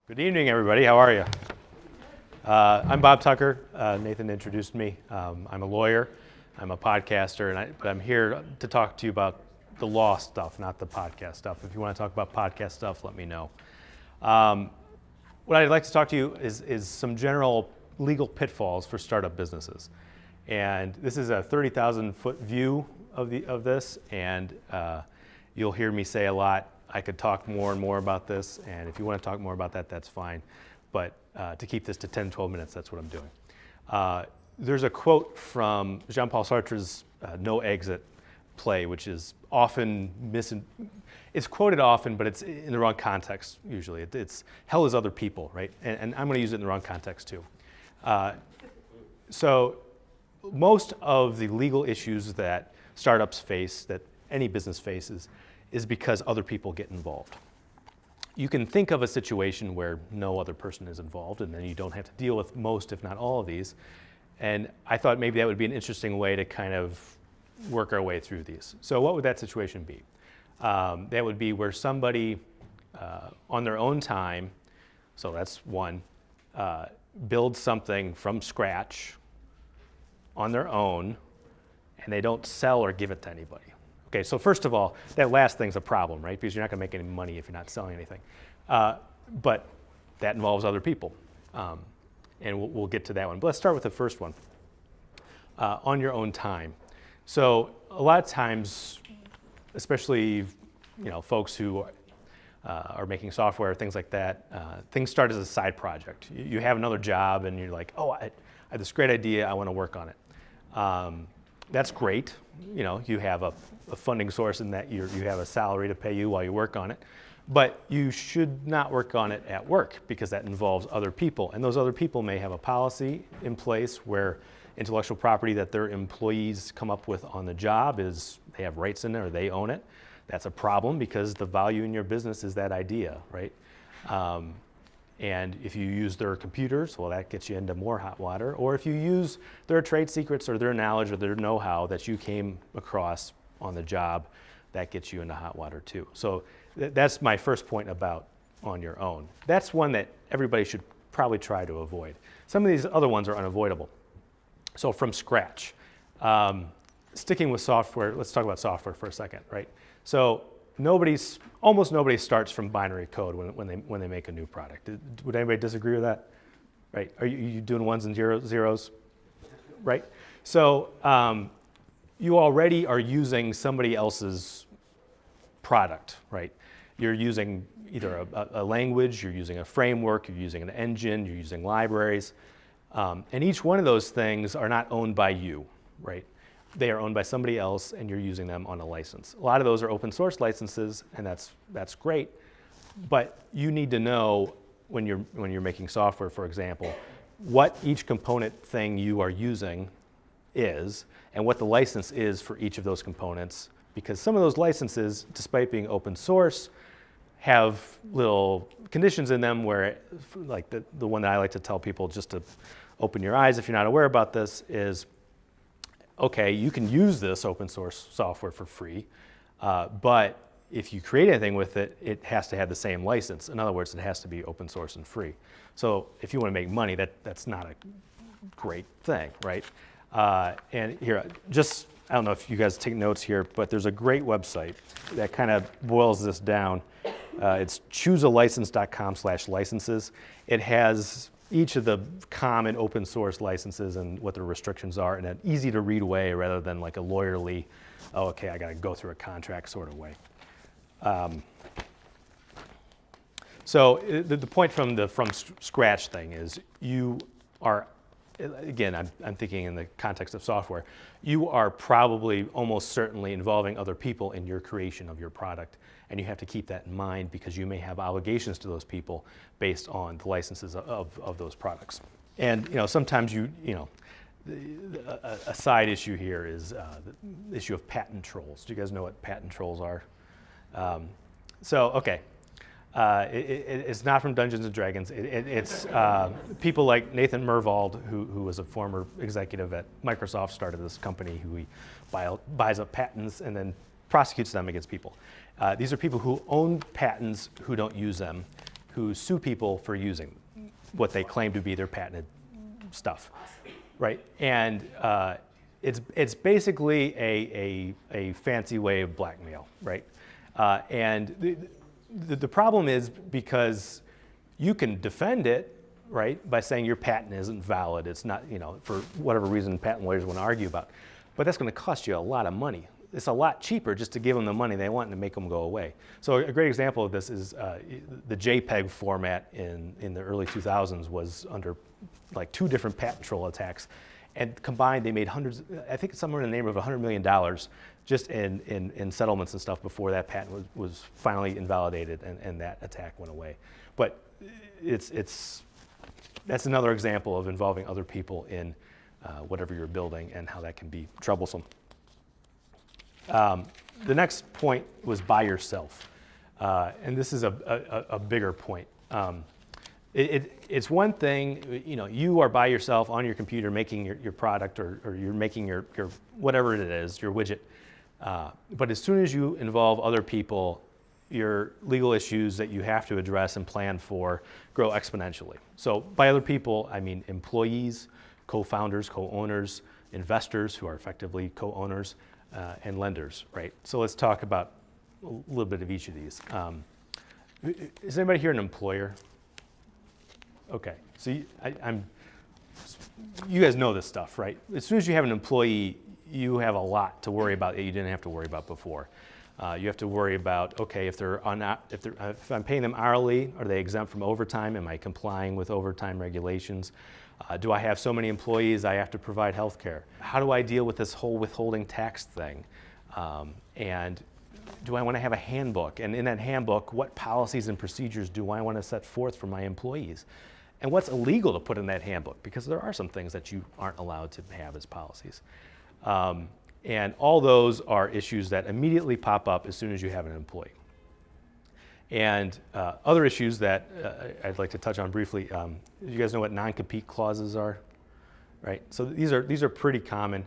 Good evening, everybody. How are you? I'm Bob Tucker. Nathan introduced me. I'm a lawyer. I'm a podcaster, but I'm here to talk to you about the law stuff, not the podcast stuff. If you want to talk about podcast stuff, let me know. What I'd like to talk to you is some general legal pitfalls for startup businesses. And this is a 30,000-foot view of this, and you'll hear me say a lot. I could talk more and more about this, and if you want to talk more about that, that's fine. But to keep this to 10, 12 minutes, that's what I'm doing. There's a quote from Jean-Paul Sartre's No Exit play, which is often it's quoted often, but it's in the wrong context usually. It's hell is other people, right? And I'm going to use it in the wrong context too. So most of the legal issues that startups face, that any business faces, is because other people get involved. You can think of a situation where no other person is involved, and then you don't have to deal with most, if not all of these. And I thought maybe that would be an interesting way to kind of work our way through these. So what would that situation be? That would be where somebody on their own time, so that's one, builds something from scratch on their own, and they don't sell or give it to anybody. Okay, so first of all, that last thing's a problem, right? Because you're not going to make any money if you're not selling anything. But that involves other people. And we'll get to that one. But let's start with the first one, on your own time. So a lot of times, especially folks who are making software, things like that, things start as a side project. You have another job and you're like, oh, I have this great idea, I want to work on it. That's great. You have a funding source in that you have a salary to pay you while you work on it. But you should not work on it at work because that involves other people. And those other people may have a policy in place where intellectual property that their employees come up with on the job is they have rights in it or they own it. That's a problem because the value in your business is that idea, right? And if you use their computers, well, that gets you into more hot water. Or if you use their trade secrets or their knowledge or their know-how that you came across on the job, that gets you into hot water too. So that's my first point about on your own. That's one that everybody should probably try to avoid. Some of these other ones are unavoidable. So from scratch, sticking with software, let's talk about software for a second, right? So almost nobody starts from binary code when they make a new product. Would anybody disagree with that? Right? Are you doing ones and zeros? Right? So you already are using somebody else's product, right? You're using either a language, you're using a framework, you're using an engine, you're using libraries, and each one of those things are not owned by you, right? They are owned by somebody else and you're using them on a license. A lot of those are open source licenses and that's great, but you need to know when you're making software, for example, what each component thing you are using is and what the license is for each of those components, because some of those licenses, despite being open source, have little conditions in them where, like the one that I like to tell people just to open your eyes if you're not aware about this is, okay, you can use this open source software for free, but if you create anything with it, it has to have the same license. In other words, it has to be open source and free. So if you want to make money, that's not a great thing, right? And here, I don't know if you guys take notes here, but there's a great website that kind of boils this down. It's choosealicense.com/licenses. It has each of the common open source licenses and what their restrictions are in an easy to read way rather than like a lawyerly, oh, okay, I got to go through a contract sort of way. So the point from the from scratch thing is you are, again, I'm thinking in the context of software, you are probably almost certainly involving other people in your creation of your product. And you have to keep that in mind because you may have obligations to those people based on the licenses of those products. And sometimes a side issue here is the issue of patent trolls. Do you guys know what patent trolls are? It's not from Dungeons and Dragons. It's people like Nathan Myhrvold, who was a former executive at Microsoft, started this company who he buys up patents and then prosecutes them against people. These are people who own patents who don't use them, who sue people for using what they claim to be their patented stuff, right? And it's basically a fancy way of blackmail, right? And the problem is because you can defend it, right, by saying your patent isn't valid. It's not, for whatever reason patent lawyers want to argue about. But that's going to cost you a lot of money. It's a lot cheaper just to give them the money they want and to make them go away. So a great example of this is the JPEG format in the early 2000s was under like 2 different patent troll attacks. And combined, they made hundreds, I think somewhere in the neighborhood of $100 million just in settlements and stuff before that patent was finally invalidated and that attack went away. But that's another example of involving other people in whatever you're building and how that can be troublesome. The next point was by yourself. And this is a bigger point. It's one thing, you are by yourself on your computer making your product or you're making your whatever it is, your widget. But as soon as you involve other people, your legal issues that you have to address and plan for grow exponentially. So by other people, I mean employees, co-founders, co-owners, investors who are effectively co-owners, and lenders, right? So let's talk about a little bit of each of these. Is anybody here an employer? Okay, so you guys know this stuff, right? As soon as you have an employee, you have a lot to worry about that you didn't have to worry about before. You have to worry about, okay, if I'm paying them hourly, are they exempt from overtime? Am I complying with overtime regulations? Do I have so many employees I have to provide health care? How do I deal with this whole withholding tax thing? And do I want to have a handbook? And in that handbook, what policies and procedures do I want to set forth for my employees? And what's illegal to put in that handbook? Because there are some things that you aren't allowed to have as policies. And all those are issues that immediately pop up as soon as you have an employee. And other issues that I'd like to touch on briefly, you guys know what non-compete clauses are, right? So these are pretty common,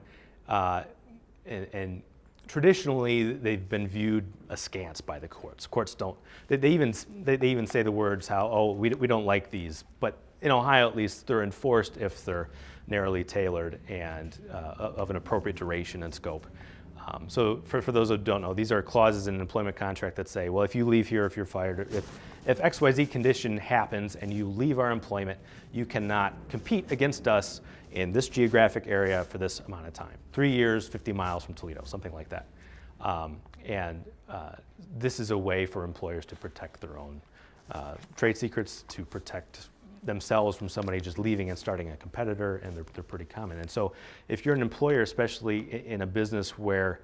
and traditionally they've been viewed askance by the courts. Courts don't. They even say the words we don't like these, but in Ohio at least they're enforced if they're narrowly tailored and of an appropriate duration and scope. So for those who don't know, these are clauses in an employment contract that say, well, if you leave here, if you're fired, if XYZ condition happens and you leave our employment, you cannot compete against us in this geographic area for this amount of time. 3 years, 50 miles from Toledo, something like that. This is a way for employers to protect their own trade secrets, to protect themselves from somebody just leaving and starting a competitor, and they're pretty common. And so if you're an employer, especially in a business where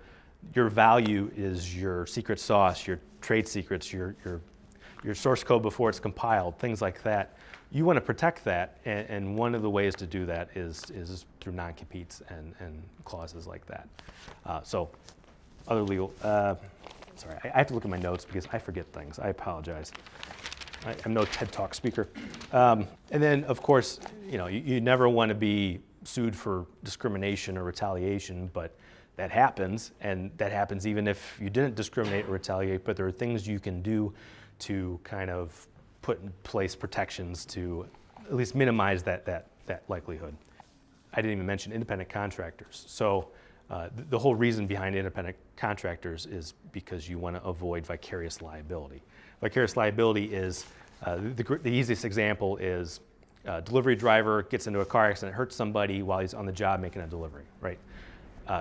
your value is your secret sauce, your trade secrets, your source code before it's compiled, things like that, you want to protect that, and one of the ways to do that is through non-competes and clauses like that. So other legal, sorry, I have to look at my notes because I forget things. I apologize. I'm no TED Talk speaker. And then, of course, you never want to be sued for discrimination or retaliation, but that happens, and that happens even if you didn't discriminate or retaliate, but there are things you can do to kind of put in place protections to at least minimize that likelihood. I didn't even mention independent contractors. So the whole reason behind independent contractors is because you want to avoid vicarious liability. Vicarious liability is, the easiest example is a delivery driver gets into a car accident, hurts somebody while he's on the job making a delivery, right?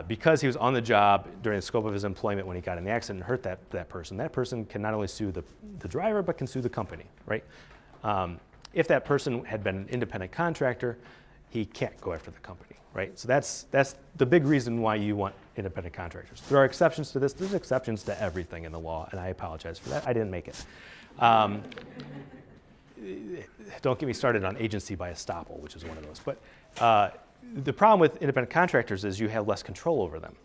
Because he was on the job during the scope of his employment when he got in the accident and hurt that person can not only sue the driver, but can sue the company, right? If that person had been an independent contractor, he can't go after the company, right? So that's the big reason why you want independent contractors. There are exceptions to this. There's exceptions to everything in the law, and I apologize for that. I didn't make it. Don't get me started on agency by estoppel, which is one of those. But the problem with independent contractors is you have less control over them.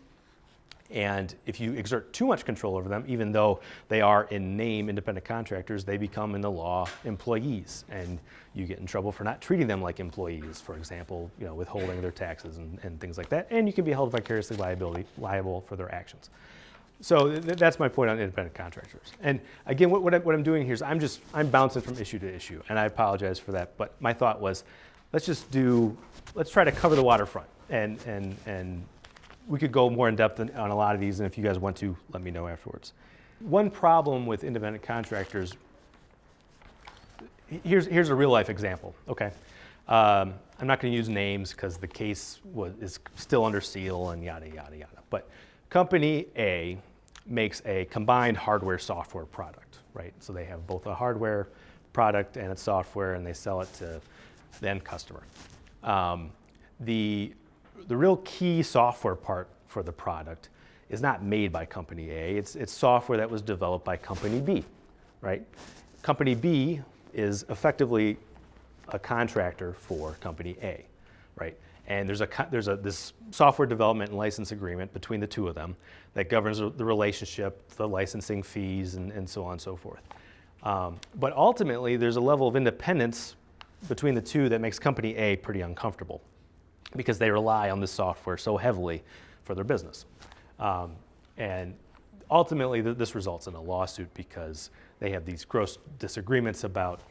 And if you exert too much control over them, even though they are in name independent contractors, they become in the law employees, and you get in trouble for not treating them like employees, for example, withholding their taxes and things like that, and you can be held vicariously liable for their actions. So that's my point on independent contractors. And again, what I'm doing here is I'm bouncing from issue to issue, and I apologize for that. But my thought was, let's try to cover the waterfront, and we could go more in depth on a lot of these. And if you guys want to, let me know afterwards. One problem with independent contractors. Here's a real life example. Okay, I'm not going to use names because the case is still under seal and yada yada yada. But company A makes a combined hardware software product, right? So they have both a hardware product and a software, and they sell it to the end customer. The real key software part for the product is not made by company A. It's software that was developed by company B, right? Company B is effectively a contractor for company A, right? And there's this software development and license agreement between the two of them that governs the relationship, the licensing fees, and so on and so forth. But ultimately, there's a level of independence between the two that makes company A pretty uncomfortable because they rely on this software so heavily for their business. And ultimately, this results in a lawsuit because they have these gross disagreements about,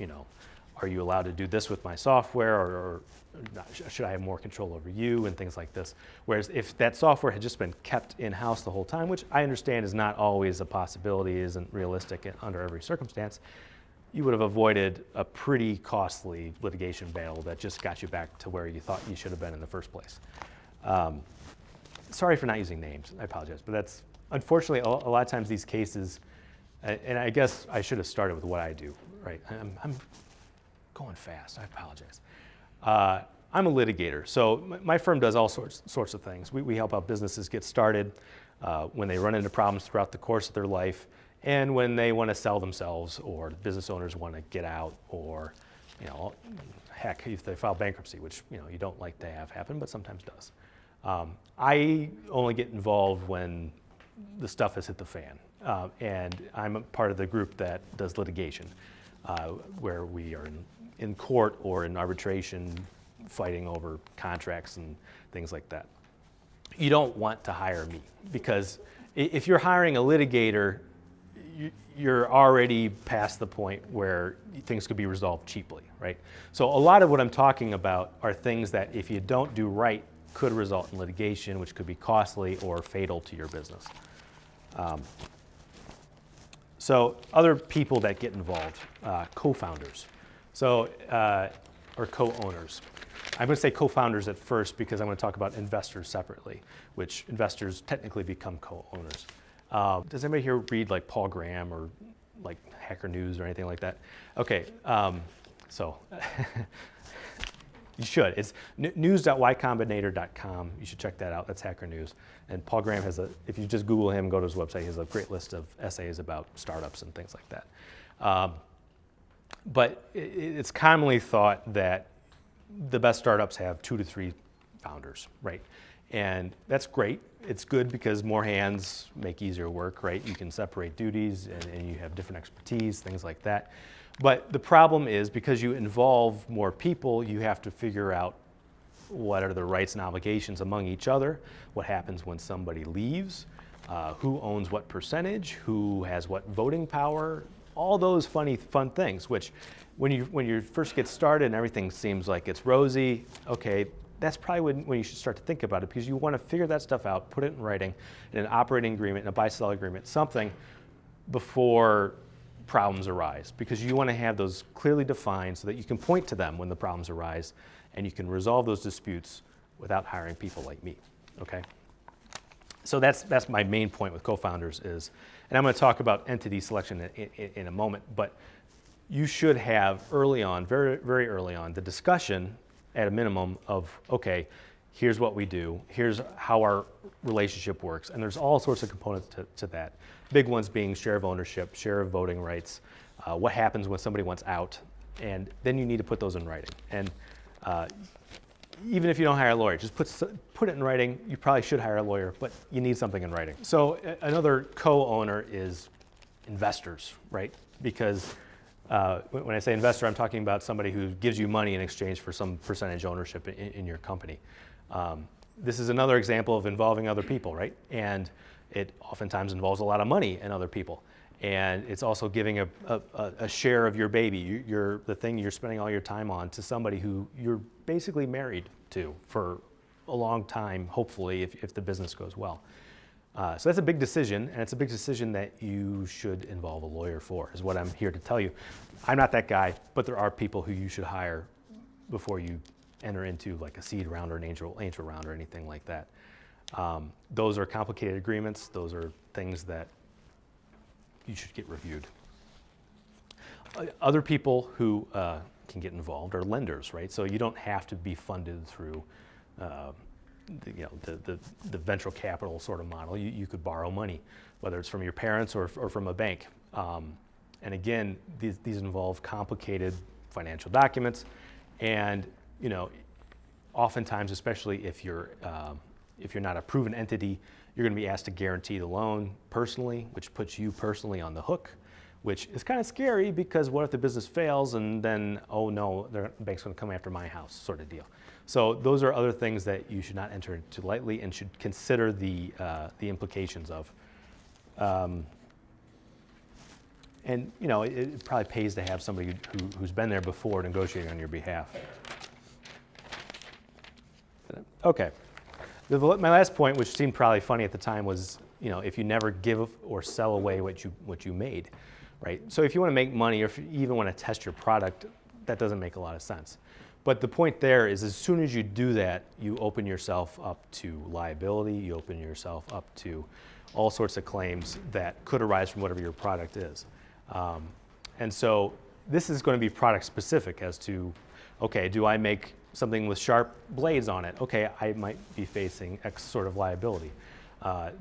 are you allowed to do this with my software, or should I have more control over you, and things like this. Whereas if that software had just been kept in-house the whole time, which I understand is not always a possibility, isn't realistic under every circumstance, you would have avoided a pretty costly litigation battle that just got you back to where you thought you should have been in the first place. Sorry for not using names, I apologize, but that's unfortunately a lot of times these cases, and I guess I should have started with what I do, right? I'm going fast, I apologize. I'm a litigator, so my firm does all sorts of things. We help out businesses get started when they run into problems throughout the course of their life, and when they want to sell themselves, or business owners want to get out, or heck, if they file bankruptcy, which you don't like to have happen, but sometimes does. I only get involved when the stuff has hit the fan, and I'm a part of the group that does litigation, where we are in court or in arbitration fighting over contracts and things like that. You don't want to hire me, because if you're hiring a litigator, you're already past the point where things could be resolved cheaply, right? So a lot of what I'm talking about are things that if you don't do right could result in litigation, which could be costly or fatal to your business. So other people that get involved, co-founders, or co-owners. I'm going to say co-founders at first because I'm going to talk about investors separately, which investors technically become co-owners. Does anybody here read like Paul Graham or like Hacker News or anything like that? Okay, so you should. It's news.ycombinator.com. You should check that out. That's Hacker News. And Paul Graham if you just Google him, go to his website, he has a great list of essays about startups and things like that. But it's commonly thought that the best startups have 2 to 3 founders, right? And that's great. It's good because more hands make easier work, right? You can separate duties and you have different expertise, things like that. But the problem is because you involve more people, you have to figure out what are the rights and obligations among each other, what happens when somebody leaves, who owns what percentage, who has what voting power, all those fun things, which when you first get started and everything seems like it's rosy, okay, that's probably when you should start to think about it, because you want to figure that stuff out, put it in writing, in an operating agreement, in a buy-sell agreement, something before problems arise, because you want to have those clearly defined so that you can point to them when the problems arise and you can resolve those disputes without hiring people like me, okay? So that's my main point with co-founders is, and I'm going to talk about entity selection in a moment, but you should have early on, very, very early on, the discussion at a minimum of, okay, here's what we do, here's how our relationship works, and there's all sorts of components to that. Big ones being share of ownership, share of voting rights, what happens when somebody wants out, and then you need to put those in writing. And even if you don't hire a lawyer, just put it in writing. You probably should hire a lawyer, but you need something in writing. So another co-owner is investors, right? Because when I say investor, I'm talking about somebody who gives you money in exchange for some percentage ownership in your company. this is another example of involving other people, right? And it oftentimes involves a lot of money and other people. And it's also giving a share of your baby, the thing you're spending all your time on, to somebody who you're basically married to for a long time, hopefully, if the business goes well. So that's a big decision, and it's a big decision that you should involve a lawyer for, is what I'm here to tell you. I'm not that guy, but there are people who you should hire before you enter into like a seed round or an angel round or anything like that. Those are complicated agreements. Those are things that you should get reviewed. Other people who can get involved are lenders, right? So you don't have to be funded through the venture capital sort of model. You could borrow money, whether it's from your parents or from a bank. And again, these involve complicated financial documents, and oftentimes, especially if you're not a proven entity, you're going to be asked to guarantee the loan personally, which puts you personally on the hook, which is kind of scary because what if the business fails and then, oh no, the bank's going to come after my house, sort of deal. So those are other things that you should not enter into lightly and should consider the implications of. And it probably pays to have somebody who's been there before negotiating on your behalf. Okay. My last point, which seemed probably funny at the time, was if you never give or sell away what you made, right? So if you want to make money, or if you even want to test your product, that doesn't make a lot of sense. But the point there is, as soon as you do that, you open yourself up to liability. You open yourself up to all sorts of claims that could arise from whatever your product is. And so this is going to be product specific as to, okay, do I make something with sharp blades on it? Okay, I might be facing X sort of liability.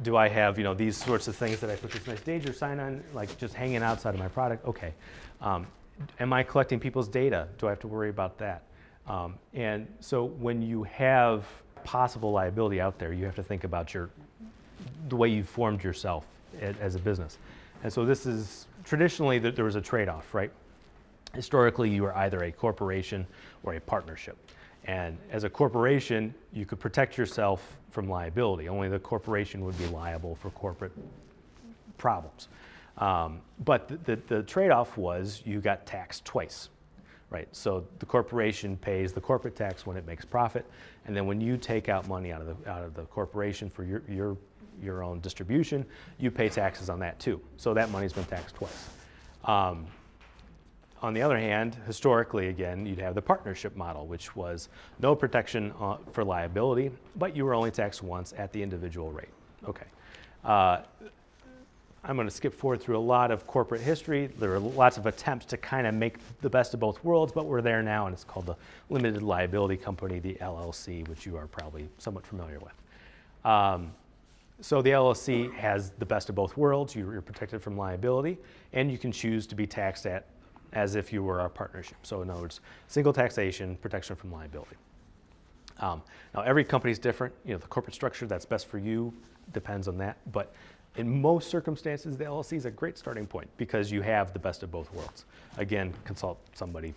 Do I have these sorts of things that I put this nice danger sign on, like just hanging outside of my product? Okay. Am I collecting people's data? Do I have to worry about that? And so when you have possible liability out there, you have to think about the way you formed yourself as a business. And so this is, traditionally there was a trade-off, right? Historically, you were either a corporation or a partnership. And as a corporation, you could protect yourself from liability. Only the corporation would be liable for corporate problems. But the trade-off was you got taxed twice, right? So the corporation pays the corporate tax when it makes profit, and then when you take out money out of the corporation for your own distribution, you pay taxes on that too. So that money's been taxed twice. On the other hand, historically, again, you'd have the partnership model, which was no protection for liability, but you were only taxed once at the individual rate. Okay. I'm going to skip forward through a lot of corporate history. There are lots of attempts to kind of make the best of both worlds, but we're there now, and it's called the Limited Liability Company, the LLC, which you are probably somewhat familiar with. So the LLC has the best of both worlds. You're protected from liability, and you can choose to be taxed as if you were a partnership. So in other words, single taxation, protection from liability. Now every company is different. The corporate structure that's best for you depends on that. But in most circumstances, the LLC is a great starting point because you have the best of both worlds. Again, consult somebody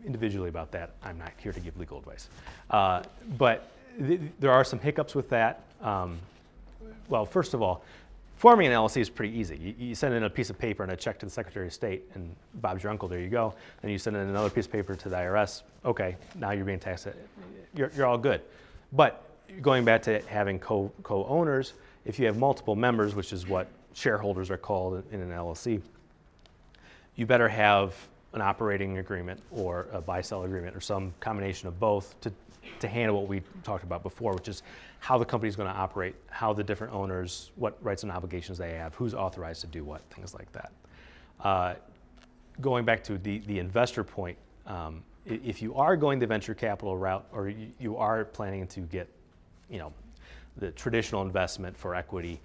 individually about that. I'm not here to give legal advice. But there are some hiccups with that. Well, first of all, forming an LLC is pretty easy. You send in a piece of paper and a check to the Secretary of State, and Bob's your uncle, there you go. Then you send in another piece of paper to the IRS. Okay, now you're being taxed. You're all good. But going back to having co-owners, if you have multiple members, which is what shareholders are called in an LLC, you better have an operating agreement or a buy-sell agreement or some combination of both to handle what we talked about before, which is how the company is going to operate, how the different owners, what rights and obligations they have, who's authorized to do what, things like that. Going back to the investor point, if you are going the venture capital route, or you are planning to get, the traditional investment for equity,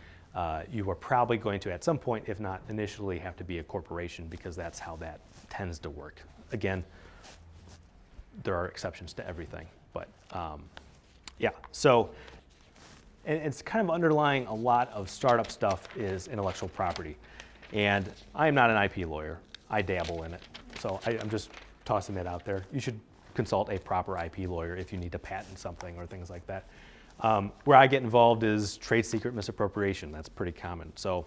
you are probably going to, at some point, if not initially, have to be a corporation because that's how that tends to work. Again, there are exceptions to everything, but yeah. So, and it's kind of underlying a lot of startup stuff is intellectual property. And I am not an IP lawyer. I dabble in it. So I'm just tossing that out there. You should consult a proper IP lawyer if you need to patent something or things like that. Where I get involved is trade secret misappropriation. That's pretty common. So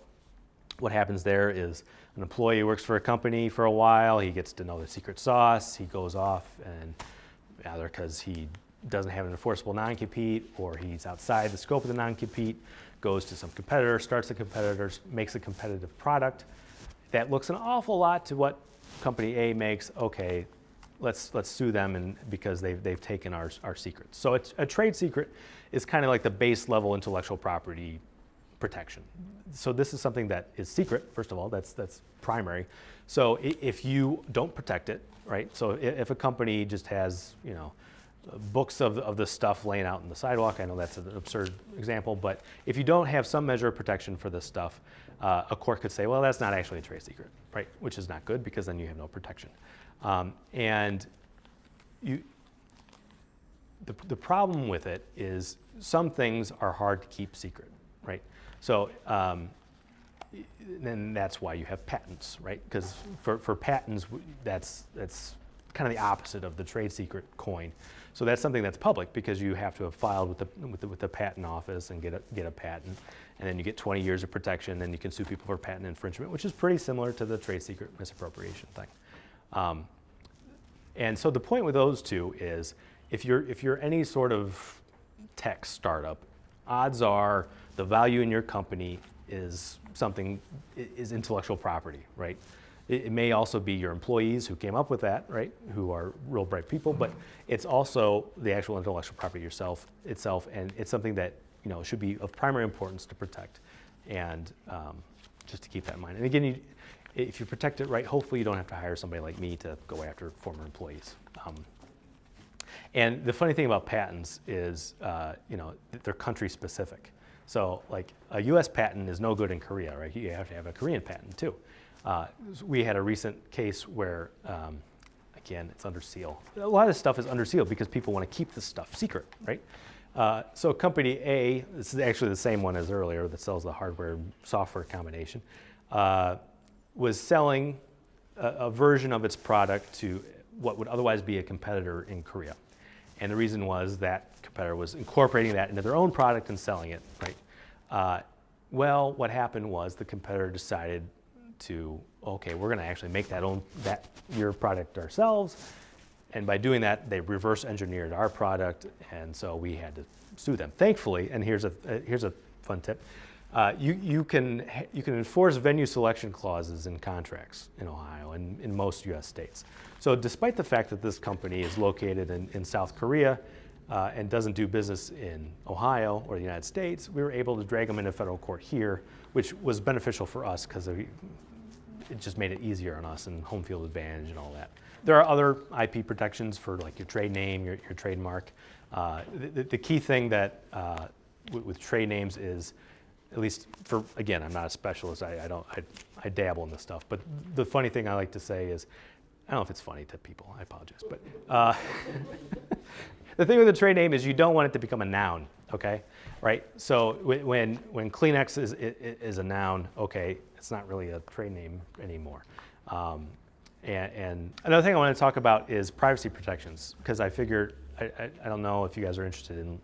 what happens there is an employee works for a company for a while, he gets to know the secret sauce, he goes off and either because he doesn't have an enforceable non-compete or he's outside the scope of the non-compete, goes to some competitor, starts a competitor, makes a competitive product that looks an awful lot to what company A makes. Okay, let's sue them and because they've taken our secrets. So a trade secret is kind of like the base level intellectual property protection. So this is something that is secret, first of all, that's primary. So if you don't protect it, right? So if a company just has, books of the stuff laying out in the sidewalk, I know that's an absurd example, but if you don't have some measure of protection for this stuff, a court could say, well, that's not actually a trade secret, right? Which is not good because then you have no protection. And the problem with it is some things are hard to keep secret, right? So then that's why you have patents, right? Because for patents, that's kind of the opposite of the trade secret coin. So that's something that's public because you have to have filed with the patent office and get a patent, and then you get 20 years of protection, and you can sue people for patent infringement, which is pretty similar to the trade secret misappropriation thing. And so the point with those two is if you're any sort of tech startup, odds are the value in your company is intellectual property, right? It may also be your employees who came up with that, right? Who are real bright people, but it's also the actual intellectual property itself, and it's something that should be of primary importance to protect, and just to keep that in mind. And again, if you protect it right, hopefully you don't have to hire somebody like me to go after former employees. And the funny thing about patents is, they're country specific. So like a US patent is no good in Korea, right? You have to have a Korean patent too. We had a recent case where, again, it's under seal. A lot of this stuff is under seal because people want to keep this stuff secret, right? So company A, this is actually the same one as earlier that sells the hardware software combination, was selling a version of its product to what would otherwise be a competitor in Korea. And the reason was that competitor was incorporating that into their own product and selling it, right? Well, what happened was the competitor decided okay, we're going to actually make your product ourselves, and by doing that, they reverse engineered our product, and so we had to sue them. Thankfully, and here's a fun tip, you can enforce venue selection clauses in contracts in Ohio and in most U.S. states. So despite the fact that this company is located in South Korea and doesn't do business in Ohio or the United States, we were able to drag them into federal court here, which was beneficial for us because it just made it easier on us and home field advantage and all that. There are other IP protections for like your trade name, your trademark. The key thing that with trade names is, at least again, I'm not a specialist, I dabble in this stuff, but the funny thing I like to say is, I don't know if it's funny to people, I apologize, but the thing with a trade name is you don't want it to become a noun, okay? Right? So when Kleenex is a noun, okay, it's not really a trade name anymore. And another thing I want to talk about is privacy protections, because I figured, I don't know if you guys are interested in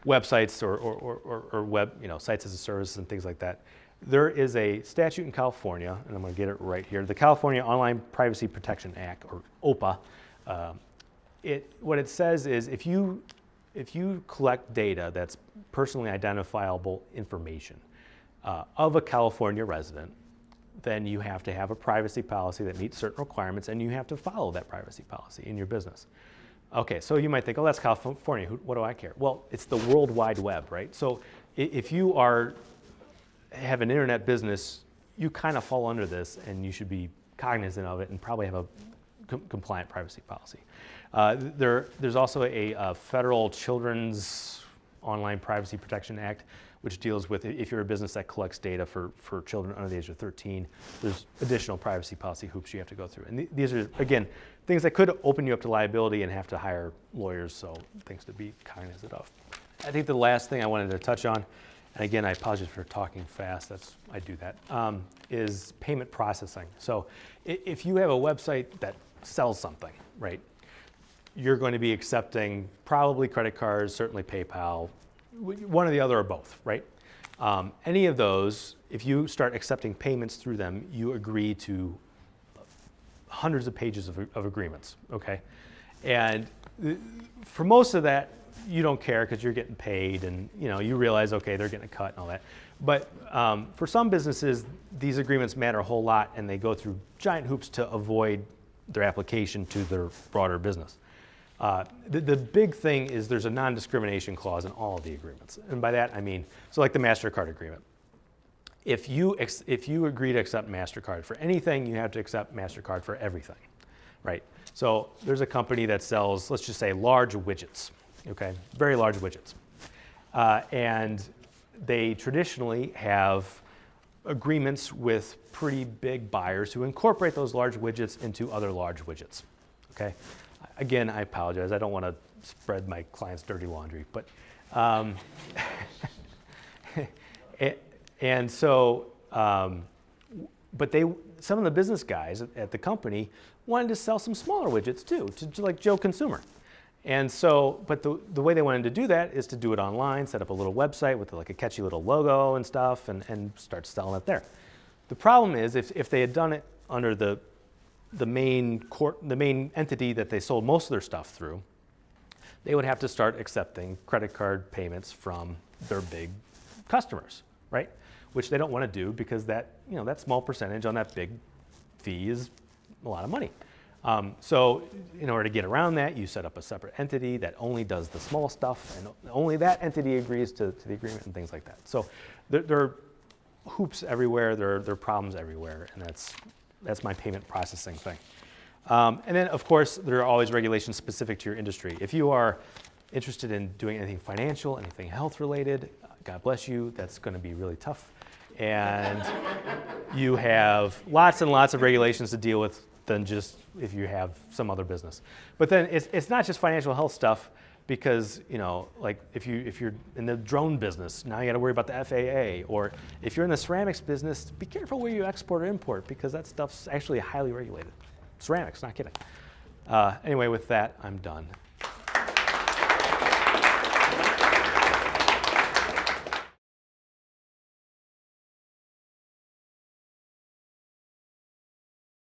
websites or web sites as a service and things like that. There is a statute in California, and I'm going to get it right here, the California Online Privacy Protection Act, or OPA. What it says is if you collect data that's personally identifiable information of a California resident, then you have to have a privacy policy that meets certain requirements, and you have to follow that privacy policy in your business. Okay, so you might think, oh, that's California, what do I care? Well, it's the World Wide Web, right? So if you have an internet business, you kind of fall under this, and you should be cognizant of it and probably have a compliant privacy policy. There's also a federal Children's Online Privacy Protection Act, which deals with if you're a business that collects data for children under the age of 13, there's additional privacy policy hoops you have to go through. And these are, again, things that could open you up to liability and have to hire lawyers, so things to be cognizant of. I think the last thing I wanted to touch on, and again, I apologize for talking fast, I do that, is payment processing. So if you have a website that sells something, right? you're going to be accepting probably credit cards, certainly PayPal, one or the other or both, right? Any of those, if you start accepting payments through them, you agree to hundreds of pages of agreements, okay? And for most of that, you don't care because you're getting paid and you realize, okay, they're getting a cut and all that. But for some businesses, these agreements matter a whole lot and they go through giant hoops to avoid their application to their broader business. The big thing is there's a non-discrimination clause in all of the agreements. And by that, I mean, so like the MasterCard agreement. If you agree to accept MasterCard for anything, you have to accept MasterCard for everything, right? So there's a company that sells, let's just say, large widgets, okay? Very large widgets. And they traditionally have agreements with pretty big buyers who incorporate those large widgets into other large widgets, okay? Again, I apologize. I don't want to spread my clients' dirty laundry, but and so, but some of the business guys at the company wanted to sell some smaller widgets too, to like Joe Consumer. And so, but the way they wanted to do that is to do it online, set up a little website with like a catchy little logo and stuff, and start selling it there. The problem is if they had done it under the main entity that they sold most of their stuff through, they would have to start accepting credit card payments from their big customers, right? Which they don't want to do because that small percentage on that big fee is a lot of money. So in order to get around that, you set up a separate entity that only does the small stuff, and only that entity agrees to the agreement and things like that. So there are hoops everywhere, there are problems everywhere, and that's my payment processing thing. And then, of course, there are always regulations specific to your industry. If you are interested in doing anything financial, anything health related, God bless you, that's going to be really tough. And you have lots and lots of regulations to deal with than just if you have some other business. But then it's not just financial health stuff, because like if you're in the drone business, now you got to worry about the FAA. Or if you're in the ceramics business, be careful where you export or import, because that stuff's actually highly regulated. Ceramics, not kidding. Anyway, with that, I'm done.